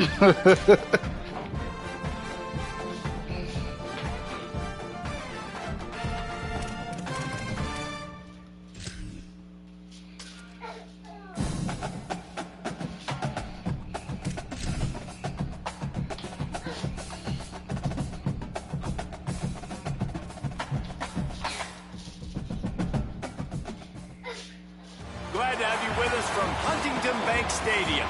Glad to have you with us from Huntington Bank Stadium.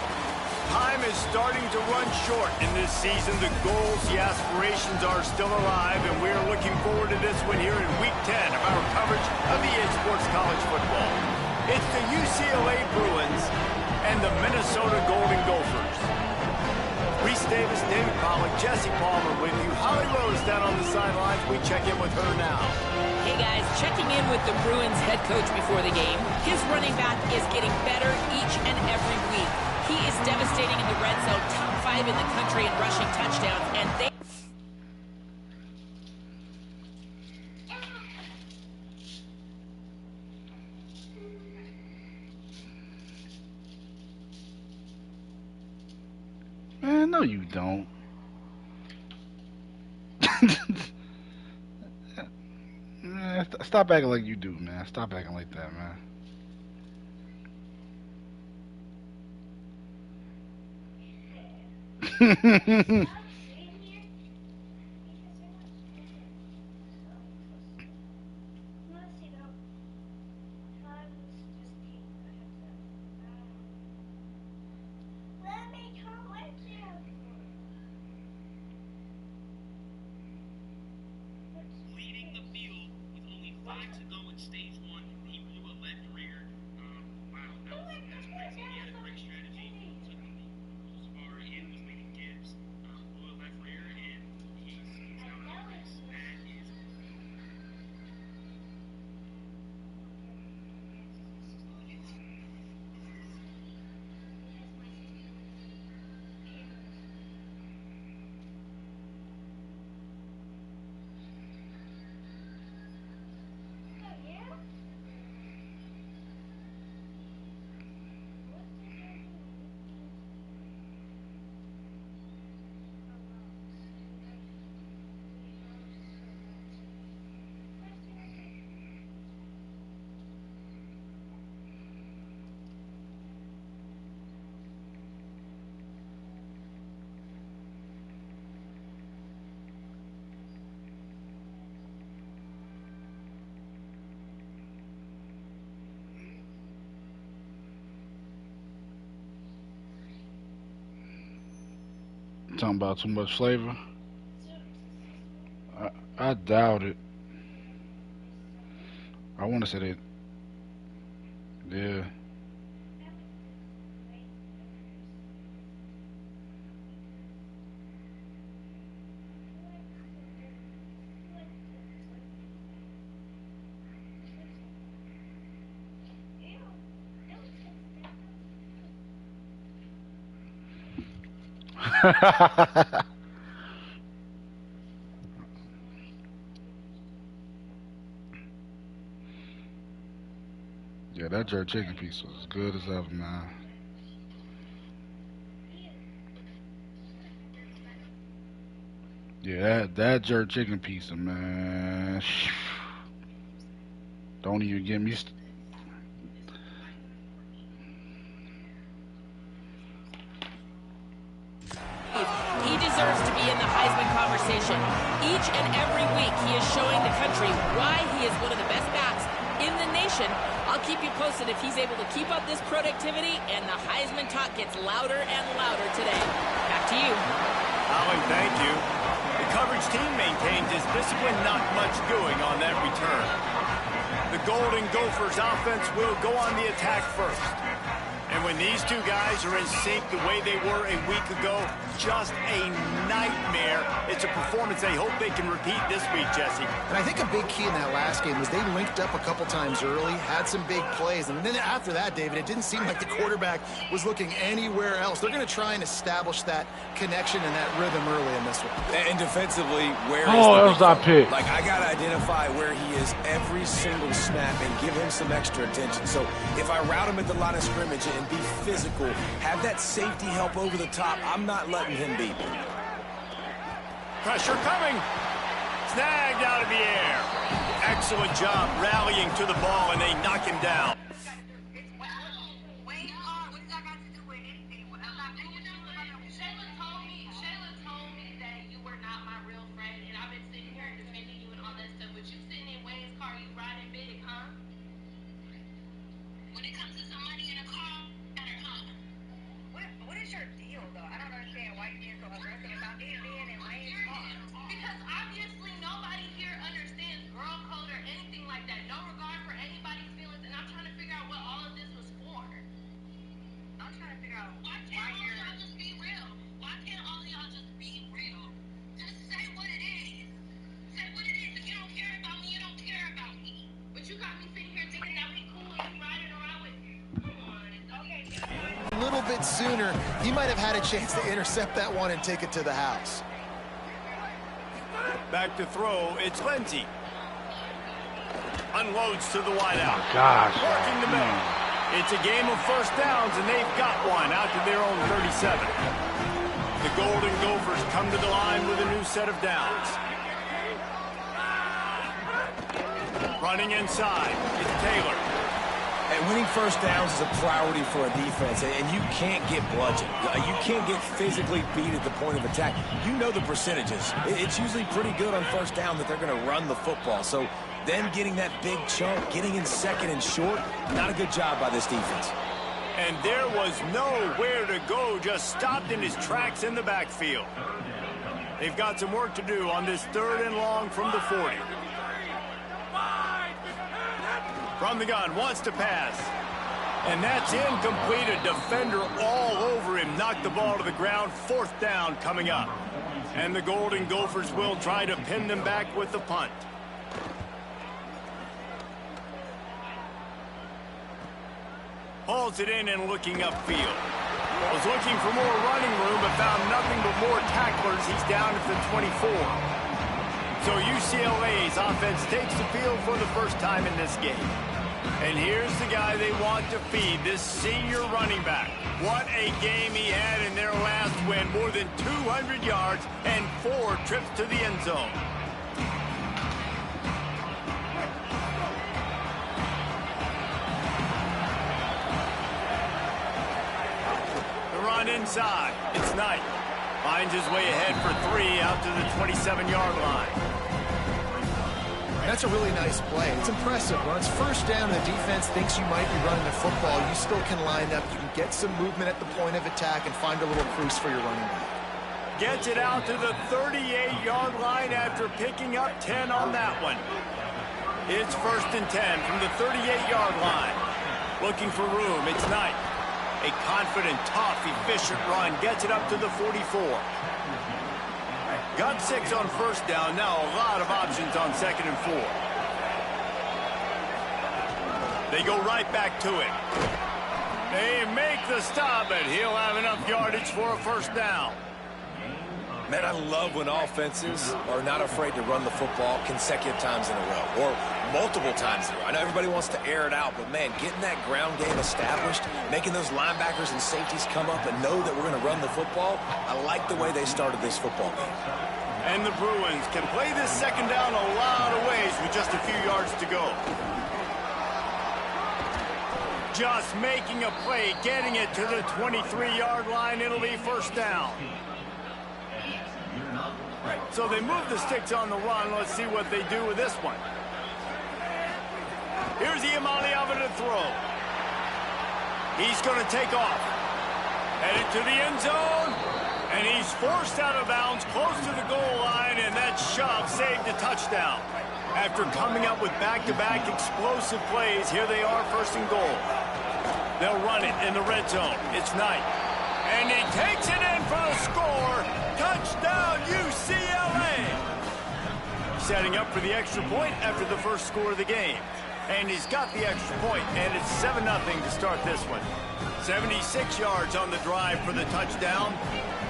Time is starting to run short in this season. The goals, the aspirations are still alive, and we are looking forward to this one here in Week 10 of our coverage of EA Sports College Football. It's the UCLA Bruins and the Minnesota Golden Gophers. Reese Davis, David Pollock, Jesse Palmer with you. Holly Rose down on the sidelines. We check in with her now. Hey guys, checking in with the Bruins head coach before the game. His running back is getting better each and every week. He is devastating in the red zone, top 5 in the country in rushing touchdowns, and they... Man, no you don't. Man, stop acting like you do, man. Stop acting like that, man. Talking about too much flavor? I doubt it. I want to say that. Yeah. Yeah, that jerk chicken piece was as good as ever, man. Yeah, that jerk chicken pizza, man. Don't even get me. He deserves to be in the Heisman conversation. Each and every week, he is showing the country why he is one of the best backs in the nation. I'll keep you posted if he's able to keep up this productivity and the Heisman talk gets louder and louder today. Back to you. Holly, thank you. The coverage team maintains his discipline, not much doing on that return. The Golden Gophers offense will go on the attack first. And when these two guys are in sync the way they were a week ago, just a nightmare. It's a performance they hope they can repeat this week, Jesse. And I think a big key in that last game was they linked up a couple times early, had some big plays, and then after that, David, it didn't seem like the quarterback was looking anywhere else. They're going to try and establish that connection and that rhythm early in this one. And defensively, where is that was our pick. Like, I got to identify where he is every single snap and give him some extra attention. So if I route him at the line of scrimmage and be physical, have that safety help over the top. I'm not letting him beat me. Pressure coming. Snagged out of the air. Excellent job rallying to the ball, and they knock him down. A little bit sooner, he might have had a chance to intercept that one and take it to the house. Back to throw, it's Lindsey. Unloads to the wideout. Oh, gosh. Working the middle. It's a game of first downs, and they've got one out to their own 37. The Golden Gophers come to the line with a new set of downs. Running inside, it's Taylor. And winning first downs is a priority for a defense, and you can't get bludgeoned. You can't get physically beat at the point of attack. You know the percentages. It's usually pretty good on first down that they're going to run the football. So them getting that big chunk, getting in second and short, not a good job by this defense. And there was nowhere to go, just stopped in his tracks in the backfield. They've got some work to do on this 3rd and long from the 40. From the gun, wants to pass. And that's incomplete. A defender all over him. Knocked the ball to the ground. 4th down coming up. And the Golden Gophers will try to pin them back with the punt. Hauls it in and looking upfield. Was looking for more running room, but found nothing but more tacklers. He's down at the 24. So UCLA's offense takes the field for the first time in this game. And here's the guy they want to feed, this senior running back. What a game he had in their last win. More than 200 yards and 4 trips to the end zone. The run inside. It's Knight. Finds his way ahead for 3 out to the 27-yard line. That's a really nice play. It's impressive. When it's first down and the defense thinks you might be running the football, you still can line up. You can get some movement at the point of attack and find a little crease for your running back. Gets it out to the 38-yard line after picking up 10 on that one. It's 1st and 10 from the 38-yard line. Looking for room. It's Knight. A confident, tough, efficient run. Gets it up to the 44. Got 6 on first down. Now a lot of options on 2nd and 4. They go right back to it. They make the stop, but he'll have enough yardage for a first down. Man, I love when offenses are not afraid to run the football consecutive times in a row, or multiple times in a row. I know everybody wants to air it out, but man, getting that ground game established, making those linebackers and safeties come up and know that we're going to run the football, I like the way they started this football game. And the Bruins can play this 2nd down a lot of ways with just a few yards to go. Just making a play, getting it to the 23-yard line. It'll be first down. So they move the sticks on the run. Let's see what they do with this one. Here's Iamaleava to throw. He's going to take off. Headed to the end zone. And he's forced out of bounds close to the goal line. And that shove saved a touchdown. After coming up with back-to-back explosive plays, here they are, 1st and goal. They'll run it in the red zone. It's Knight. And he takes it in for the score. Touchdown, UCLA! Setting up for the extra point after the first score of the game. And he's got the extra point, and it's 7-0 to start this one. 76 yards on the drive for the touchdown,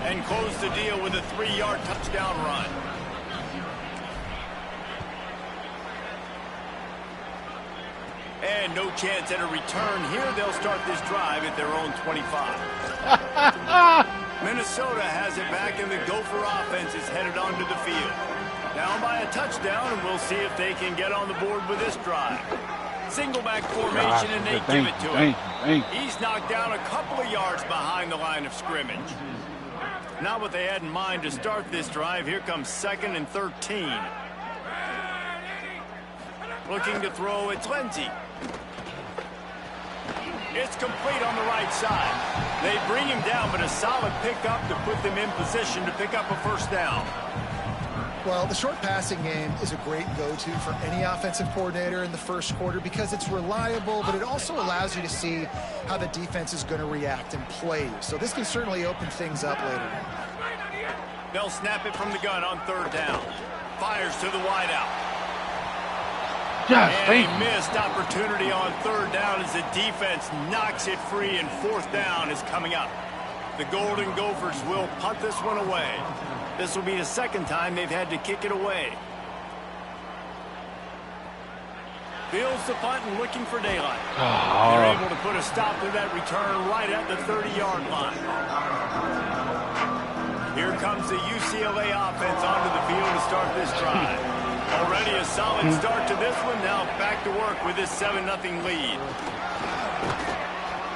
and close the deal with a 3-yard touchdown run. And no chance at a return here. They'll start this drive at their own 25. Minnesota has it back, and the Gopher offense is headed onto the field. Down by a touchdown, and we'll see if they can get on the board with this drive. Single back formation, and they give it to him. He's knocked down a couple of yards behind the line of scrimmage. Not what they had in mind to start this drive. Here comes 2nd and 13. Looking to throw, it's Lindsey. It's complete on the right side. They bring him down, but a solid pickup to put them in position to pick up a first down. Well, the short passing game is a great go-to for any offensive coordinator in the first quarter because it's reliable, but it also allows you to see how the defense is going to react and play. So this can certainly open things up later. They'll snap it from the gun on 3rd down. Fires to the wideout. Yes, and a missed opportunity on 3rd down as the defense knocks it free, and 4th down is coming up. The Golden Gophers will punt this one away. This will be the 2nd time they've had to kick it away. Fields the punt and looking for daylight. They're able to put a stop to that return right at the 30-yard line. Here comes the UCLA offense onto the field to start this drive. Already a solid start to this one. Now back to work with this 7-0 lead.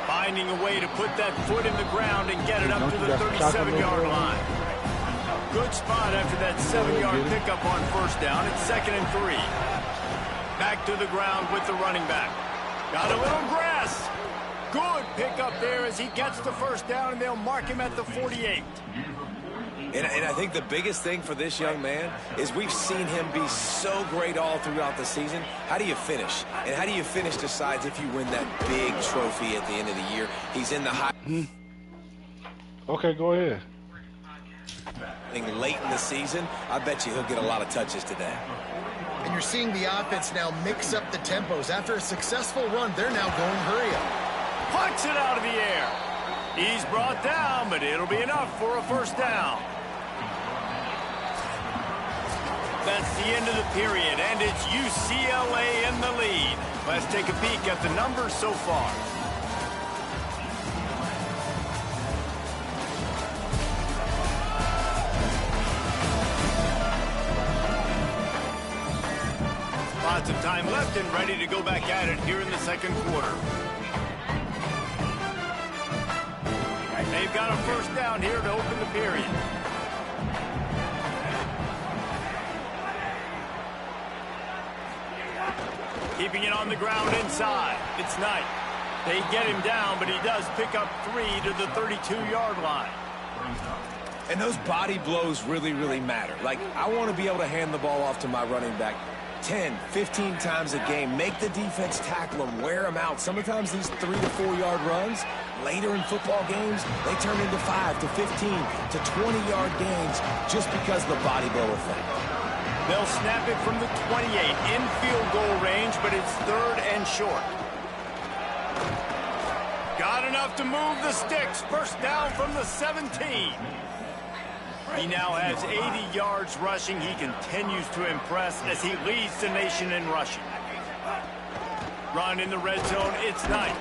Finding a way to put that foot in the ground and get it up to the 37-yard line. Good spot after that 7-yard pickup on 1st down. It's 2nd and 3. Back to the ground with the running back. Got a little grass. Good pickup there as he gets the 1st down, and they'll mark him at the 48. And I think the biggest thing for this young man is we've seen him be so great all throughout the season. How do you finish? And how do you finish decides if you win that big trophy at the end of the year. He's in the high. Okay, go ahead. Late in the season, I bet you he'll get a lot of touches today. And you're seeing the offense now mix up the tempos. After a successful run, they're now going hurry up. Plucks it out of the air. He's brought down, but it'll be enough for a 1st down. That's the end of the period, and it's UCLA in the lead. Let's take a peek at the numbers so far. Lots of time left and ready to go back at it here in the 2nd quarter. They've got a 1st down here to open the period. Keeping it on the ground inside. It's Knight. They get him down, but he does pick up 3 to the 32-yard line. And those body blows really, really matter. Like, I want to be able to hand the ball off to my running back 10, 15 times a game. Make the defense tackle him, wear him out. Sometimes these 3 to 4-yard runs, later in football games, they turn into 5 to 15 to 20-yard gains just because of the body blow effect. They'll snap it from the 28 in field goal range, but it's 3rd and short. Got enough to move the sticks. 1st down from the 17. He now has 80 yards rushing. He continues to impress as he leads the nation in rushing. Run in the red zone. It's Knight.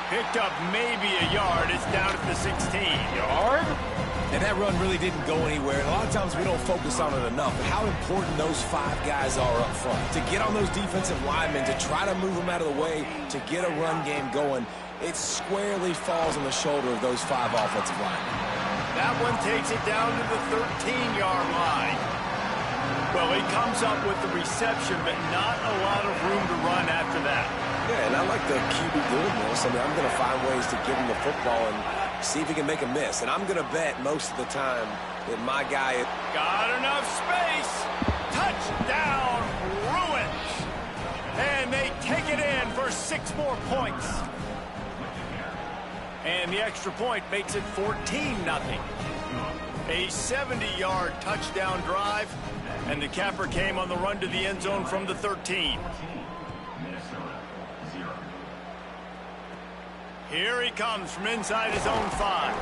Picked up maybe a yard. It's down at the 16. Yard? And that run really didn't go anywhere. And a lot of times we don't focus on it enough, but how important those 5 guys are up front. To get on those defensive linemen, to try to move them out of the way, to get a run game going, it squarely falls on the shoulder of those 5 offensive linemen. That one takes it down to the 13-yard line. Well, he comes up with the reception, but not a lot of room to run after that. Yeah, and I like the QB doing this. I mean, I'm going to find ways to give him the football and see if he can make a miss. And I'm going to bet most of the time that my guy... Got enough space. Touchdown, Bruins. And they take it in for 6 more points. And the extra point makes it 14-0. A 70-yard touchdown drive, and the capper came on the run to the end zone from the 13. Here he comes from inside his own 5.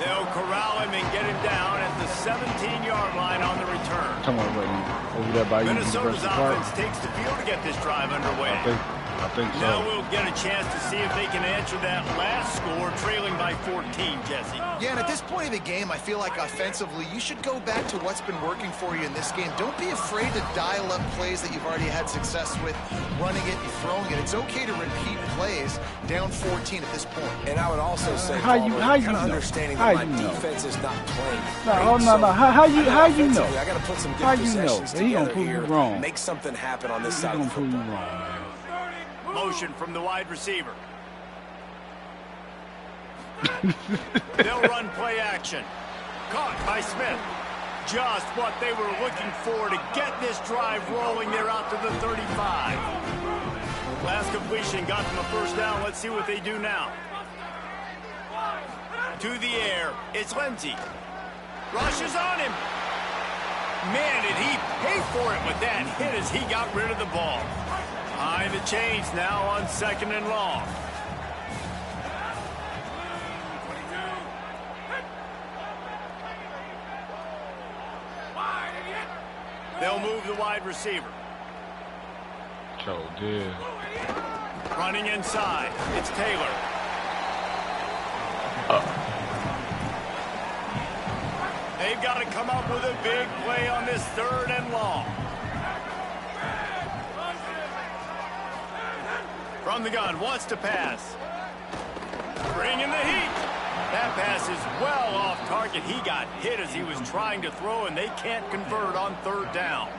They'll corral him and get him down at the 17-yard line on the return. Come on, buddy. Over there by Minnesota's offense takes the field to get this drive underway. Okay. I think so. Now we'll get a chance to see if they can answer that last score, trailing by 14, Jesse. Yeah, and at this point of the game, I feel like offensively, you should go back to what's been working for you in this game. Don't be afraid to dial up plays that you've already had success with, running it and throwing it. It's okay to repeat plays down 14 at this point. And I would also say, how you know? understanding How that you my know? defense is not playing. No, no. How you know? I got to put some good How you know? possessions He gonna together prove you here, wrong. make something happen on this He's side of gonna the prove you football. wrong, man. Motion from the wide receiver. They'll run play action. Caught by Smith. Just what they were looking for to get this drive rolling. They're out to the 35. Last completion got them a first down. Let's see what they do now. To the air. It's Lindsey. Rushes on him. Man, did he pay for it with that hit as he got rid of the ball. Behind the chains now on 2nd and long. They'll move the wide receiver. So did. Running inside. It's Taylor. They've got to come up with a big play on this 3rd and long. From the gun, wants to pass. Bringing the heat. That pass is well off target. He got hit as he was trying to throw, and they can't convert on 3rd down.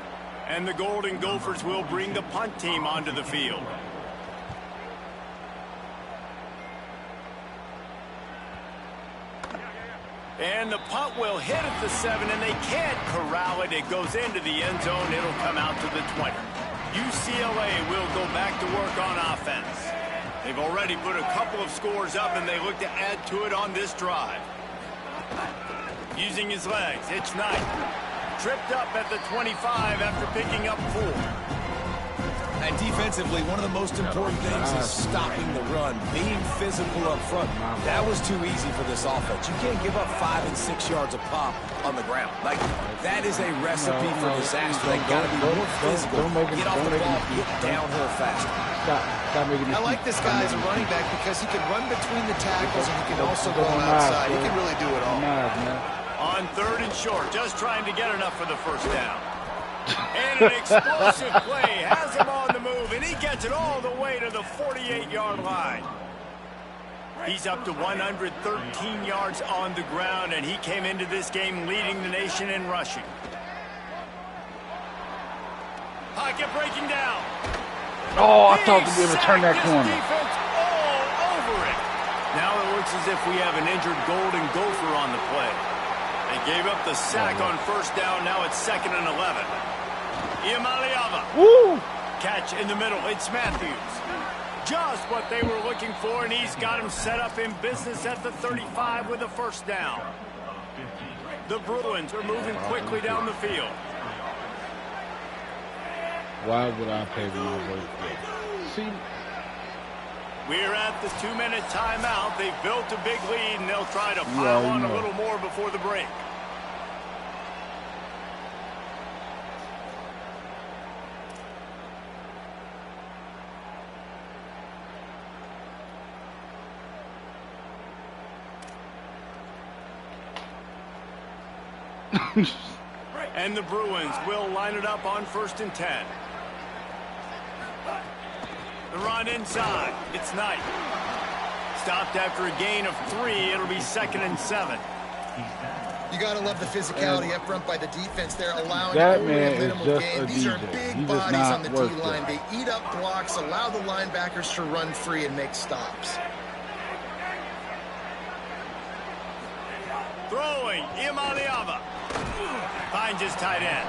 And the Golden Gophers will bring the punt team onto the field. And the punt will hit at the 7, and they can't corral it. It goes into the end zone. It'll come out to the 20. UCLA will go back to work on offense. They've already put a couple of scores up, and they look to add to it on this drive. Using his legs, it's Knight. Tripped up at the 25 after picking up 4. And defensively, one of the most important things is stopping the run, being physical up front. That was too easy for this offense. You can't give up 5 and 6 yards a pop on the ground. Like, that is a recipe for disaster. They got to be more physical. Get off the ball, get downhill faster. I like this guy as a running back because he can run between the tackles and he can also go outside. He can really do it all. On 3rd and short, just trying to get enough for the first down. And an explosive play has him on the move, and he gets it all the way to the 48-yard line. He's up to 113 yards on the ground, and he came into this game leading the nation in rushing. Pocket breaking down. Oh, I thought we would turn that corner. Defense all over it. Now it looks as if we have an injured Golden Gopher on the play. They gave up the sack on first down. Now it's 2nd and 11. Iamaleava. Woo! Catch in the middle. It's Matthews. Just what they were looking for, and he's got him set up in business at the 35 with a first down. The Bruins are moving quickly down the field. Why would I pay my birthday? See? We're at the 2-minute timeout. They've built a big lead, and they'll try to pile on a little more before the break. And the Bruins will line it up on 1st and 10. The run inside. It's Knight. Stopped after a gain of 3. It'll be 2nd and 7. You got to love the physicality up front by the defense there, allowing that only man a minimal is just gain. a These are DJ. big bodies on the D-line. They eat up blocks, allow the linebackers to run free and make stops. Throwing, Iamaleava. Finds his tight end.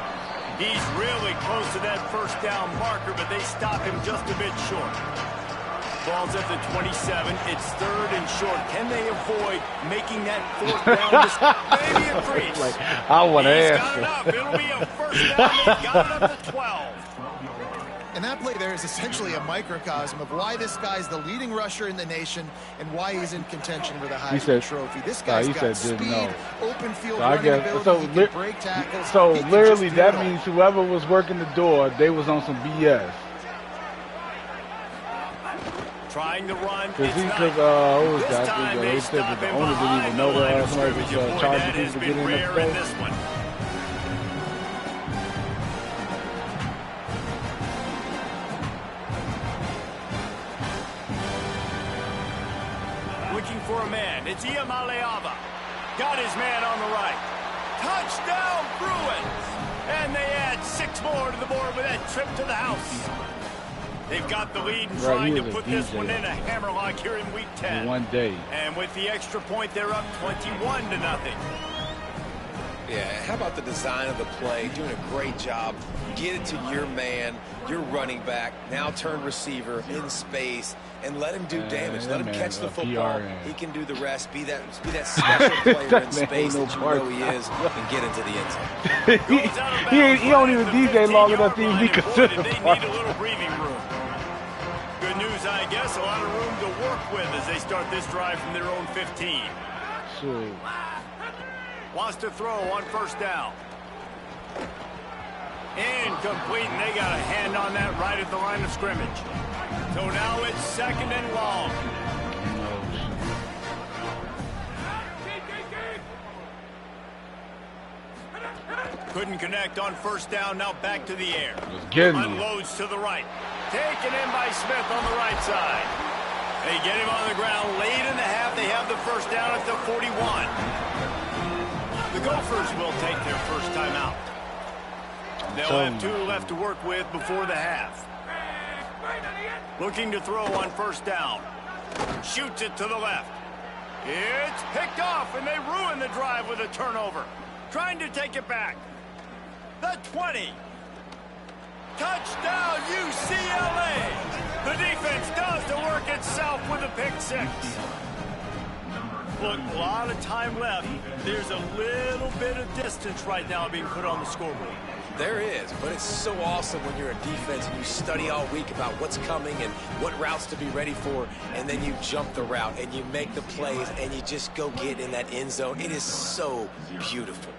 He's really close to that first down marker, but they stop him just a bit short. Ball's at the 27. It's 3rd and short. Can they avoid making that 4th down? Maybe a crease. Like, I want to He's ask. got enough. It'll be a first down. They've got it up to 12. And that play there is essentially a microcosm of why this guy's the leading rusher in the nation and why he's in contention for the Heisman Trophy. This guy's got speed, open field running ability, he can break tackles. So literally that means whoever was working the door, they was on some BS. Trying to run. Because This time they stop him behind the line of scrimmage. Boy, that has been rare in this one. Looking for a man. It's Iamaleava. Got his man on the right. Touchdown, Bruins! And they add 6 more to the board with that trip to the house. They've got the lead and trying to put this one in a hammerlock here in week 10. One day. And with the extra point, they're up 21-0. Yeah, how about the design of the play? Doing a great job. Get it to your man, your running back, now turn receiver in space, and let him do damage. Let him catch the football. He can do the rest. Be that special player in space that you know he is, and get into the end zone. he don't even DJ long enough to even be considered. They need a little breathing room. Good news, I guess. A lot of room to work with as they start this drive from their own 15. Sure. Wants to throw on first down. Incomplete, and they got a hand on that right at the line of scrimmage. So now it's 2nd and long. Couldn't connect on first down, now back to the air. Unloads to the right. Taken in by Smith on the right side. They get him on the ground late in the half. They have the first down at the 41. The Gophers will take their first time out. They'll have 2 left to work with before the half. Looking to throw on first down. Shoots it to the left. It's picked off, and they ruin the drive with a turnover. Trying to take it back. The 20. Touchdown, UCLA. The defense does the work itself with a pick 6. Look, a lot of time left. There's a little bit of distance right now being put on the scoreboard. There is, but it's so awesome when you're a defense and you study all week about what's coming and what routes to be ready for, and then you jump the route and you make the plays and you just go get in that end zone. It is so beautiful.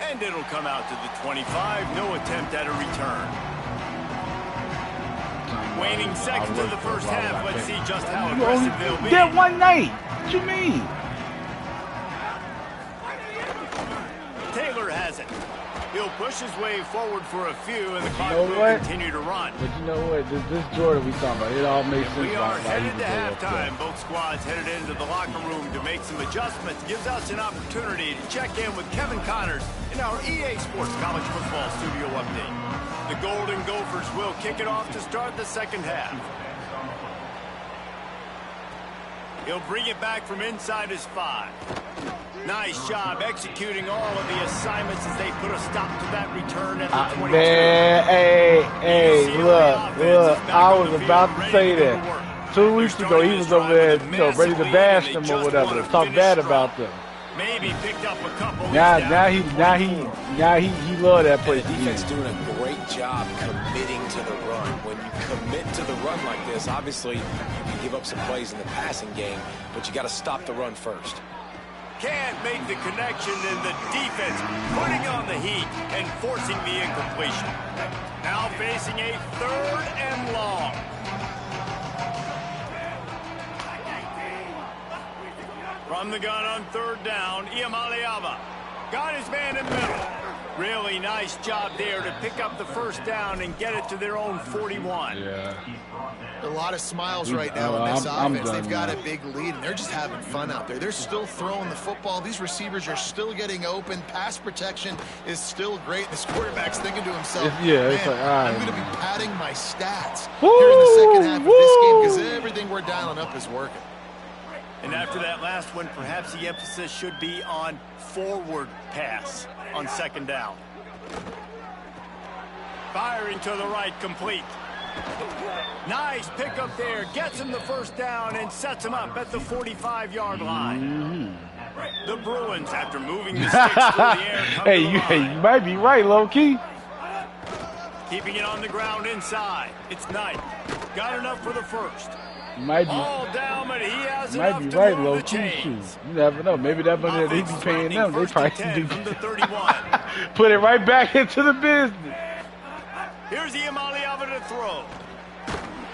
And it'll come out to the 25. No attempt at a return. Waning seconds of the first half. Let's see just how aggressive they'll be. That one night. What you mean? Taylor has it. He'll push his way forward for a few, and the clock will continue to run. But you know what? This Jordan we talking about, it all makes sense. We are headed to halftime. Both squads headed into the locker room to make some adjustments. Gives us an opportunity to check in with Kevin Connors in our EA Sports College Football Studio update. The Golden Gophers will kick it off to start the second half. He'll bring it back from inside his 5. Nice job executing all of the assignments as they put a stop to that return at the 22. Man, hey, look, I was about to say that. 2 weeks ago, he was over there, ready to bash them or whatever, talk bad about them. Maybe picked up a couple. Now he love that place. The defense doing a great job committing to the run. When you commit to the run like this, obviously you can give up some plays in the passing game, but you got to stop the run first. Can't make the connection, and the defense putting on the heat and forcing the incompletion. Now facing a 3rd and long. From the gun on 3rd down, Iamaleava got his man in the middle. Really nice job there to pick up the first down and get it to their own 41. Yeah. A lot of smiles right now in this offense. They've got a big lead, and they're just having fun out there. They're still throwing the football. These receivers are still getting open. Pass protection is still great. This quarterback's thinking to himself, it's like, I'm going to be padding my stats here in the second half of this game because everything we're dialing up is working. And after that last one, perhaps the emphasis should be on forward pass on 2nd down. Firing to the right, complete. Nice pickup there. Gets him the first down and sets him up at the 45-yard line. The Bruins, after moving the sticks through the air, hey, you might be right, low-key. Keeping it on the ground inside. It's Knight. Got enough for the first. Might be, all down, but he has might be right, low key. You never know. Maybe that money that he be paying them, they probably do. From the 31. Put it right back into the business. Here's Iamaleava to throw.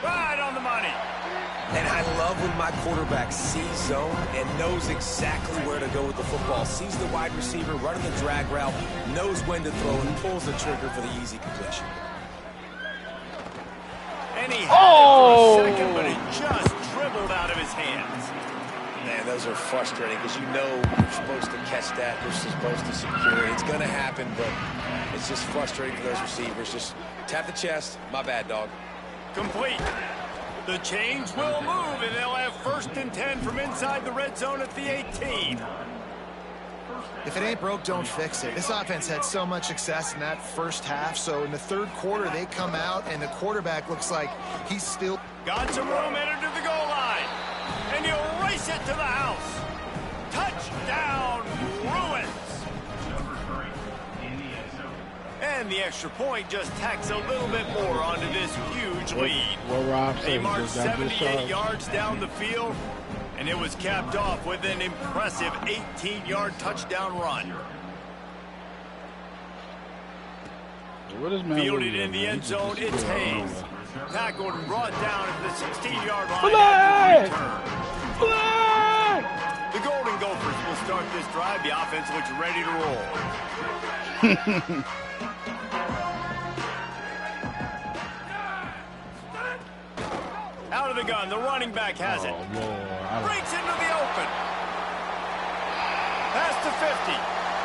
Right on the money. And I love when my quarterback sees zone and knows exactly where to go with the football. Sees the wide receiver running the drag route, knows when to throw, and pulls the trigger for the easy completion. And he had it for a second, but it just dribbled out of his hands. Man, those are frustrating because you know you're supposed to catch that. You're supposed to secure it. It's going to happen, but it's just frustrating for those receivers. Just tap the chest. My bad, dog. Complete. The change will move, and they'll have 1st and 10 from inside the red zone at the 18. If it ain't broke, don't fix it. This offense had so much success in that first half, so in the 3rd quarter, they come out, and the quarterback looks like he's still... Got some room headed to the goal line, and he'll race it to the house. Touchdown, Bruins! And the extra point just tacks a little bit more onto this huge lead. They marched 78 yards down the field, and it was capped off with an impressive 18-yard touchdown run. Fielded in the end zone, it's Hayes. Tackled and brought down at the 16-yard line. The Golden Gophers will start this drive. The offense looks ready to roll. Out of the gun, the running back has it. Breaks into the open. Past the 50,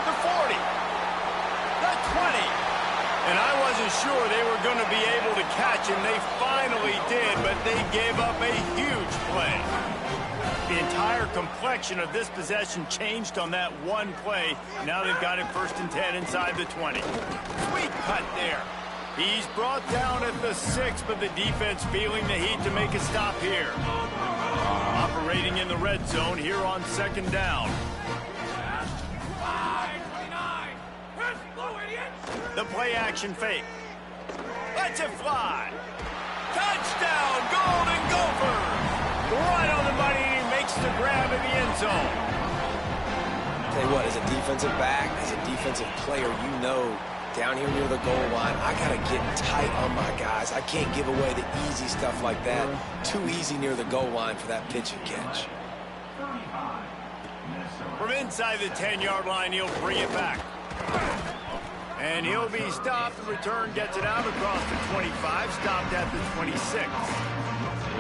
the 40, the 20. And I wasn't sure they were going to be able to catch, and they finally did, but they gave up a huge play. The entire complexion of this possession changed on that one play. Now they've got it 1st and 10 inside the 20. Sweet cut there. He's brought down at the 6, but the defense feeling the heat to make a stop here. Operating in the red zone here on 2nd down. The play action fake. Lets it fly. Touchdown, Golden Gophers! Right on the money, and he makes the grab in the end zone. Tell you what, as a defensive back, as a defensive player, you know down here near the goal line, I got to get tight on my guys. I can't give away the easy stuff like that. Too easy near the goal line for that pitch and catch. From inside the 10-yard line, he'll bring it back. And he'll be stopped. The return gets it out across the 25, stopped at the 26.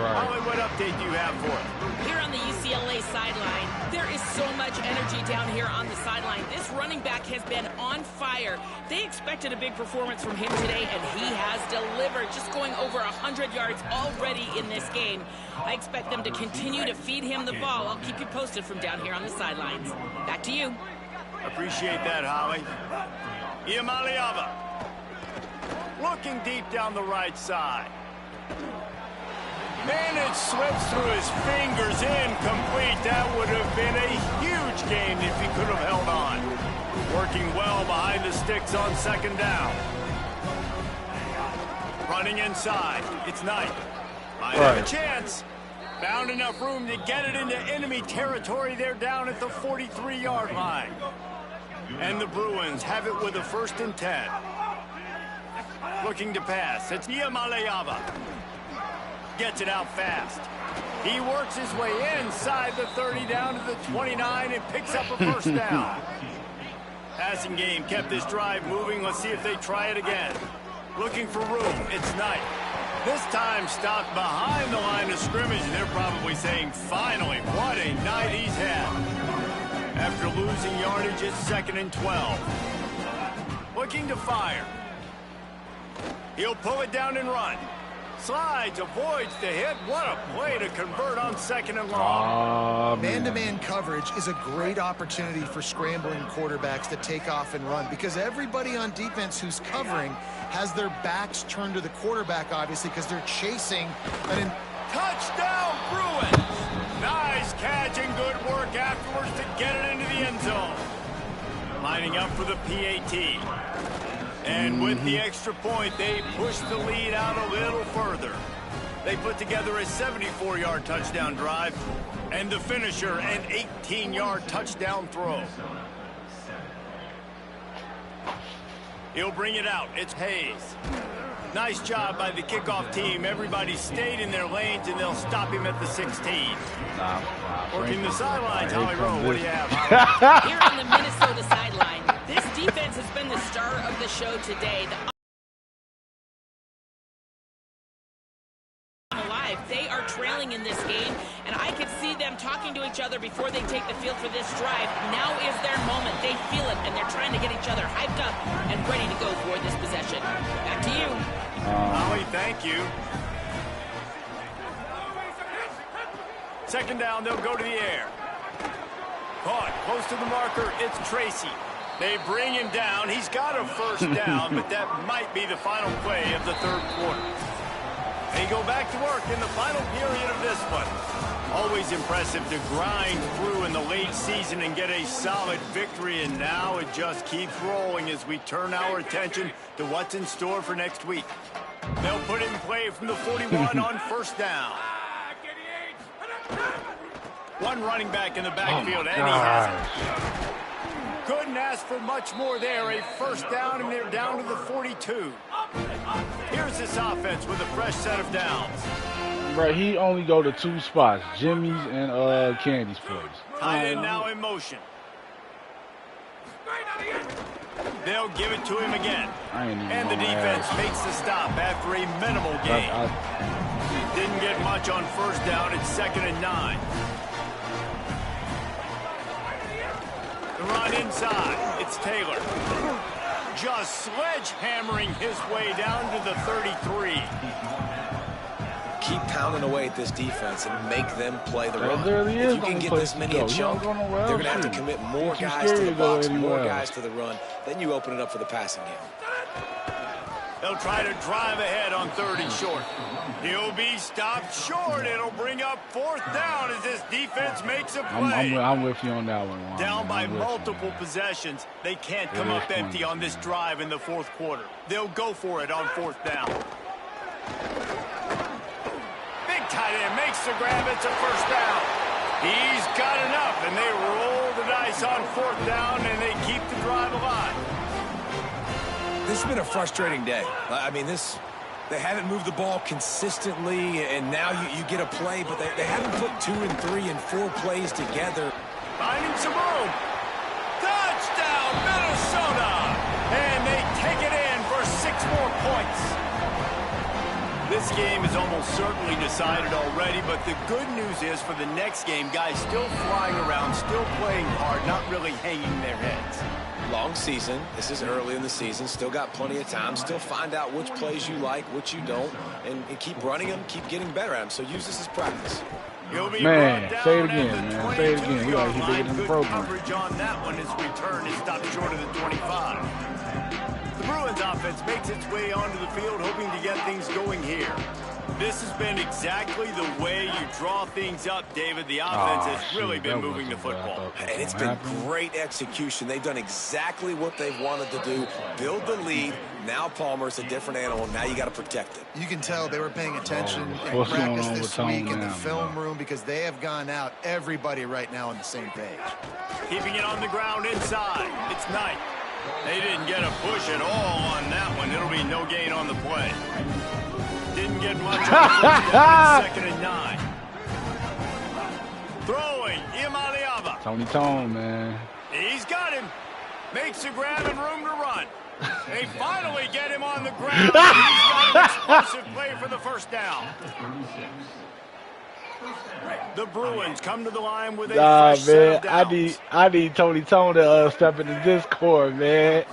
Holly, what update do you have for us? Here on the UCLA sideline, there is so much energy down here on the sideline. This running back has been on fire. They expected a big performance from him today, and he has delivered, just going over 100 yards already in this game. I expect them to continue to feed him the ball. I'll keep you posted from down here on the sidelines. Back to you. Appreciate that, Holly. Iamaleava looking deep down the right side. Man, it slips through his fingers, incomplete. That would have been a huge gain if he could have held on. Working well behind the sticks on 2nd down. Running inside, it's Knight. Might have a chance. Found enough room to get it into enemy territory. They're down at the 43-yard line. And the Bruins have it with a 1st and 10. Looking to pass, it's Iamaleava. Gets it out fast. He works his way inside the 30 down to the 29 and picks up a 1st down. Passing game kept this drive moving. Let's see if they try it again. Looking for room. It's Knight. This time stopped behind the line of scrimmage, and they're probably saying, finally, what a night he's had. After losing yardage, it's 2nd and 12. Looking to fire. He'll pull it down and run. Slides, avoids the hit. What a play to convert on 2nd and long. Man-to-man coverage is a great opportunity for scrambling quarterbacks to take off and run, because everybody on defense who's covering has their backs turned to the quarterback, obviously, because they're chasing. Touchdown, Bruins! Nice catch and good work afterwards to get it into the end zone. Lining up for the PAT. And with the extra point, they push the lead out a little further. They put together a 74-yard touchdown drive, and the finisher, an 18-yard touchdown throw. He'll bring it out. It's Hayes. Nice job by the kickoff team. Everybody stayed in their lanes, and they'll stop him at the 16. Working the sidelines, Holly Rowe. What do you have? Here on the Minnesota sideline, this defense has been the star of the show today. They are trailing in this game, and I could see them talking to each other before they take the field for this drive. Now is their moment. They feel it, and they're trying to get each other hyped up and ready to go for this possession. Back to you. Holly, thank you. Second down, they'll go to the air. Caught close to the marker. It's Tracy. They bring him down. He's got a first down, but that might be the final play of the third quarter. They go back to work in the final period of this one. Always impressive to grind through in the late season and get a solid victory, and now it just keeps rolling as we turn our attention to what's in store for next week. They'll put it in play from the 41 on first down. One running back in the backfield, and he has it. Couldn't ask for much more there. A first down, and they're down to the 42. Here's this offense with a fresh set of downs. Right, he only go to 2 spots, Jimmy's and Candy's place. Tight end now in motion. They'll give it to him again. And the defense makes the stop after a minimal gain. Didn't get much on first down. It's 2nd and 9. The run inside. It's Taylor. Just sledgehammering his way down to the 33. Keep pounding away at this defense and make them play the run. Really if you can get this many a chunk, they're going to have to commit more guys to the box, more guys to the run. Then you open it up for the passing game. They'll try to drive ahead on 3rd and short. He'll be stopped short. It'll bring up 4th down as this defense makes a play. I'm with you on that one, Juan. Down by multiple possessions. They can't come up empty on this drive in the 4th quarter. They'll go for it on 4th down. Big tight end makes the grab. It's a first down. He's got enough, and they roll the dice on 4th down, and they keep the drive alive. This has been a frustrating day. I mean, they haven't moved the ball consistently, and now you get a play, but they haven't put 2 and 3 and 4 plays together. Finding some room. Touchdown, Minnesota! And they take it in for 6 more points. This game is almost certainly decided already, but the good news is for the next game, guys still flying around, still playing hard, not really hanging their heads. Long season. This is early in the season. Still got plenty of time. Still find out which plays you like, which you don't, and keep running them, keep getting better at them. So use this as practice. Man, say it again, man. Say it again. We got to keep it in the program. Coverage on that one. His return is stopped short of the 25. The Bruins offense makes its way onto the field, hoping to get things going here. This has been exactly the way you draw things up, David. The offense has really been moving the football. And it's been great execution. They've done exactly what they've wanted to do. Build the lead. Now Palmer's a different animal. Now you got to protect it. You can tell they were paying attention in practice this week in the film room because they have gone out, everybody right now on the same page. Keeping it on the ground inside. It's Knight. They didn't get a push at all on that one. It'll be no gain on the play. Didn't get much on first down. 2nd and 9. Throwing, Iamaleava. Tone, man. He's got him. Makes a grab and room to run. They finally get him on the ground. He's got an explosive play for the first down. The Bruins come to the line with a fresh set of downs. I need Tony Tone to step into Discord, man.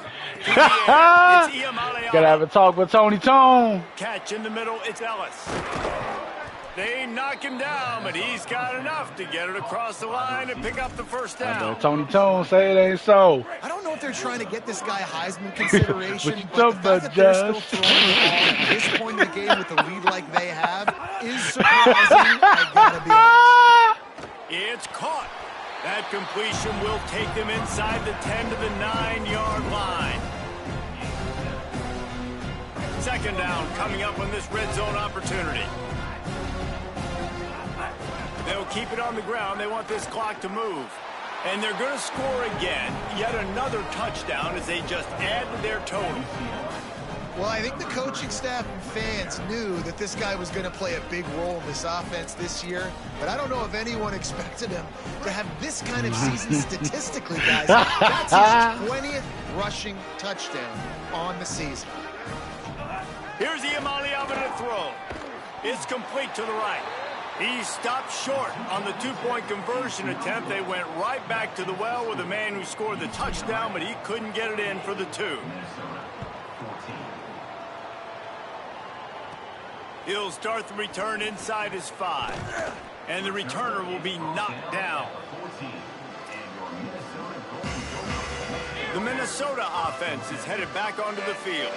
Gotta have a talk with Tony Tone. Catch in the middle, it's Ellis. They knock him down, but he's got enough to get it across the line and pick up the first down. Tony Tone say it ain't so. I don't know if they're trying to get this guy Heisman consideration, but the fact that they're still throwing the ball at this point in the game with the lead like they have is surprising. I gotta be honest. It's caught. That completion will take them inside the 10 to the 9-yard line. 2nd down coming up on this red zone opportunity. They'll keep it on the ground. They want this clock to move. And they're going to score again. Yet another touchdown as they just add to their total. Well, I think the coaching staff and fans knew that this guy was going to play a big role in this offense this year, but I don't know if anyone expected him to have this kind of season statistically, guys. That's his 20th rushing touchdown on the season. Here's Iamaleava to throw. It's complete to the right. He stopped short on the two-point conversion attempt. They went right back to the well with the man who scored the touchdown, but he couldn't get it in for the 2. He'll start the return inside his 5. And the returner will be knocked down. The Minnesota offense is headed back onto the field.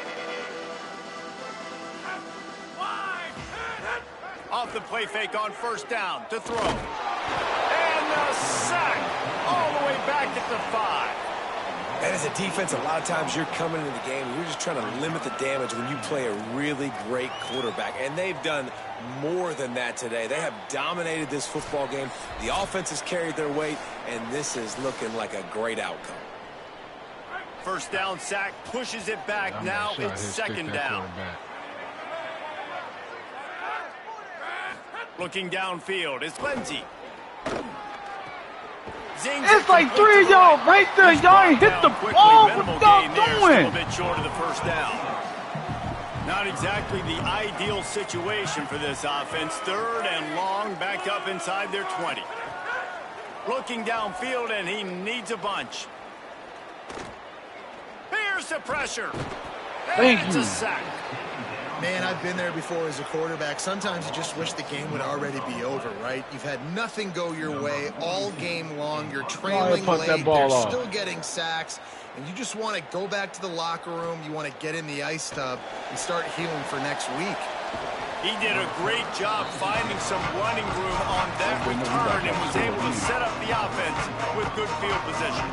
Off the play fake on first down to throw. And the sack all the way back at the 5. And as a defense, a lot of times you're coming into the game and you're just trying to limit the damage when you play a really great quarterback. And they've done more than that today. They have dominated this football game. The offense has carried their weight, and this is looking like a great outcome. First down sack pushes it back. Now it's second down. Looking downfield, it's Lindsey. It's like 3 of y'all right there. Y'all ain't hit the ball. What y'all doing? A bit short of the first down. Not exactly the ideal situation for this offense. 3rd and long, back up inside their 20. Looking downfield, and he needs a bunch. Here's the pressure. Thank It's you. a sack. Man, I've been there before as a quarterback. Sometimes you just wish the game would already be over, right? You've had nothing go your way all game long. You're trailing late. They're still getting sacks. And you just want to go back to the locker room. You want to get in the ice tub and start healing for next week. He did a great job finding some running room on that return and was able to set up the offense with good field position.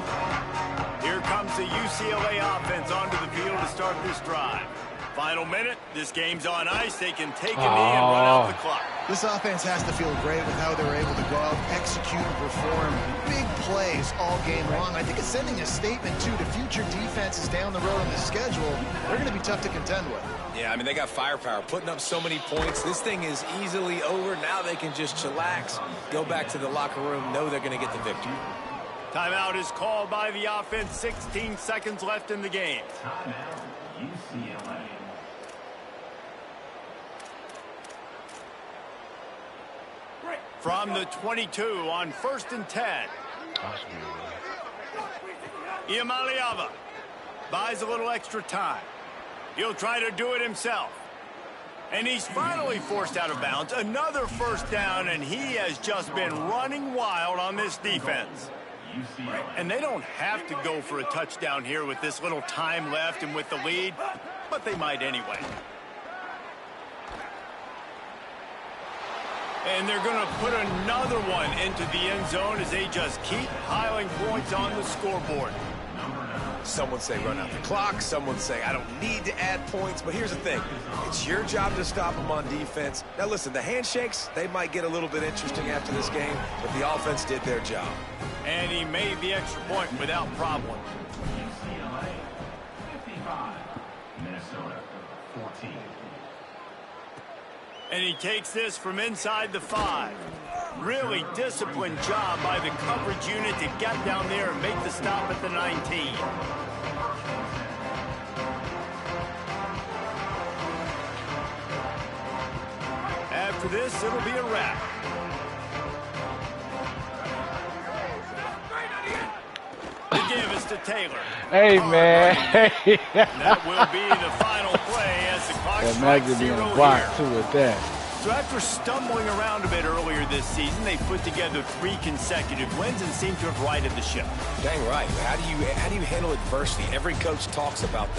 Here comes the UCLA offense onto the field to start this drive. Final minute, this game's on ice. They can take a knee and run out the clock. This offense has to feel great with how they were able to go out, execute, and perform big plays all game long. I think it's sending a statement, too, to future defenses down the road in the schedule. They're going to be tough to contend with. Yeah, I mean, they got firepower, putting up so many points. This thing is easily over. Now they can just chillax, go back to the locker room, know they're going to get the victory. Timeout is called by the offense. 16 seconds left in the game. From the 22 on 1st and 10. Iamaleava buys a little extra time. He'll try to do it himself. And he's finally forced out of bounds. Another first down, and he has just been running wild on this defense. And they don't have to go for a touchdown here with this little time left and with the lead, but they might anyway. And they're going to put another one into the end zone as they just keep piling points on the scoreboard. Someone say run out the clock. Someone say I don't need to add points. But here's the thing. It's your job to stop them on defense. Now, listen, the handshakes, they might get a little bit interesting after this game, but the offense did their job. And he made the extra point without problem. UCLA 55, Minnesota 14. And he takes this from inside the 5. Really disciplined job by the coverage unit to get down there and make the stop at the 19. After this, it'll be a wrap. The give is to Taylor. Hey, man. Hey. That will be the final play as the clock strikes 0 here. Too with that. So after stumbling around a bit earlier this season, they put together 3 consecutive wins and seem to have righted the ship. Dang right. How do you handle adversity? Every coach talks about that.